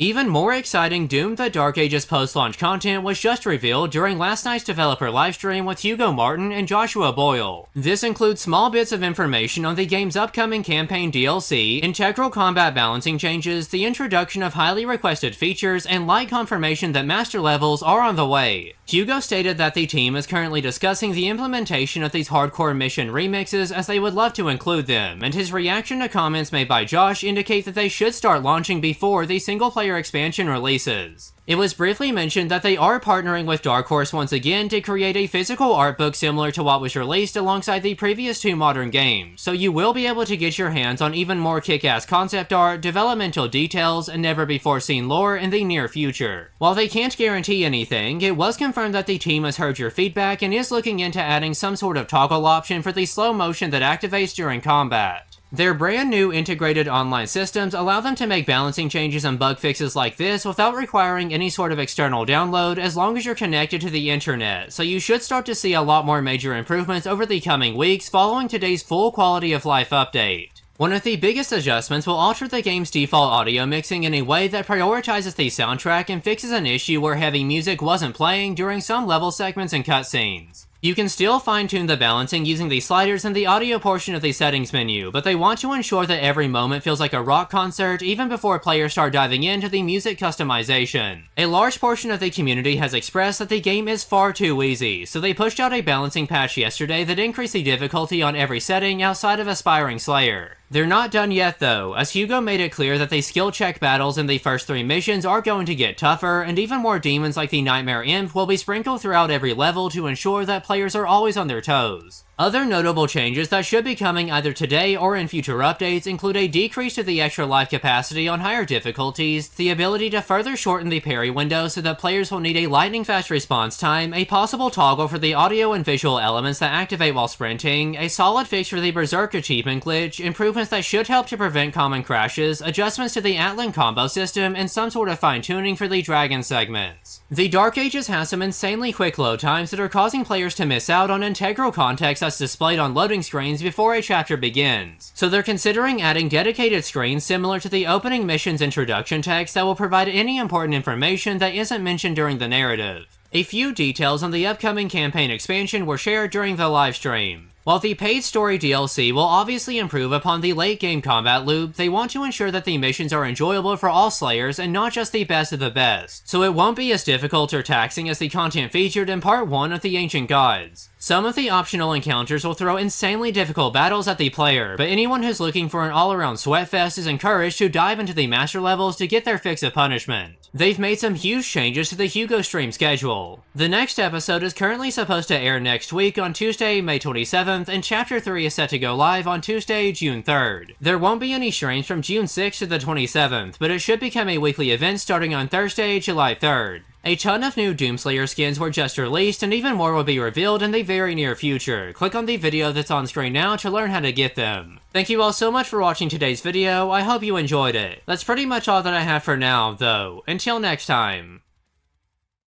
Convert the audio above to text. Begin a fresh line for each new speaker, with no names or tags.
Even more exciting, Doom the Dark Ages post-launch content was just revealed during last night's developer livestream with Hugo Martin and Joshua Boyle. This includes small bits of information on the game's upcoming campaign DLC, integral combat balancing changes, the introduction of highly requested features, and light confirmation that master levels are on the way. Hugo stated that the team is currently discussing the implementation of these hardcore mission remixes as they would love to include them, and his reaction to comments made by Josh indicate that they should start launching before the single-player expansion releases. It was briefly mentioned that they are partnering with Dark Horse once again to create a physical art book similar to what was released alongside the previous two modern games, so you will be able to get your hands on even more kick-ass concept art, developmental details, and never-before-seen lore in the near future. While they can't guarantee anything, it was confirmed that the team has heard your feedback and is looking into adding some sort of toggle option for the slow motion that activates during combat. Their brand new integrated online systems allow them to make balancing changes and bug fixes like this without requiring any sort of external download as long as you're connected to the internet, so you should start to see a lot more major improvements over the coming weeks following today's full quality of life update. One of the biggest adjustments will alter the game's default audio mixing in a way that prioritizes the soundtrack and fixes an issue where heavy music wasn't playing during some level segments and cutscenes. You can still fine-tune the balancing using the sliders in the audio portion of the settings menu, but they want to ensure that every moment feels like a rock concert even before players start diving into the music customization. A large portion of the community has expressed that the game is far too easy, so they pushed out a balancing patch yesterday that increased the difficulty on every setting outside of Aspiring Slayer. They're not done yet though, as Hugo made it clear that the skill check battles in the first 3 missions are going to get tougher, and even more demons like the Nightmare Imp will be sprinkled throughout every level to ensure that players are always on their toes. Other notable changes that should be coming either today or in future updates include a decrease to the extra life capacity on higher difficulties, the ability to further shorten the parry window so that players will need a lightning-fast response time, a possible toggle for the audio and visual elements that activate while sprinting, a solid fix for the Berserk achievement glitch, improvements that should help to prevent common crashes, adjustments to the Atlan combo system, and some sort of fine-tuning for the Dragon segments. The Dark Ages has some insanely quick load times that are causing players to miss out on integral context that's displayed on loading screens before a chapter begins, so they're considering adding dedicated screens similar to the opening mission's introduction text that will provide any important information that isn't mentioned during the narrative. A few details on the upcoming campaign expansion were shared during the livestream. While the paid story DLC will obviously improve upon the late game combat loop, they want to ensure that the missions are enjoyable for all slayers and not just the best of the best, so it won't be as difficult or taxing as the content featured in Part 1 of the Ancient Gods. Some of the optional encounters will throw insanely difficult battles at the player, but anyone who's looking for an all-around sweatfest is encouraged to dive into the master levels to get their fix of punishment. They've made some huge changes to the Hugo stream schedule. The next episode is currently supposed to air next week on Tuesday, May 27th, and Chapter 3 is set to go live on Tuesday, June 3rd. There won't be any streams from June 6th to the 27th, but it should become a weekly event starting on Thursday, July 3rd. A ton of new Doomslayer skins were just released, and even more will be revealed in the very near future. Click on the video that's on screen now to learn how to get them. Thank you all so much for watching today's video, I hope you enjoyed it. That's pretty much all that I have for now, though. Until next time.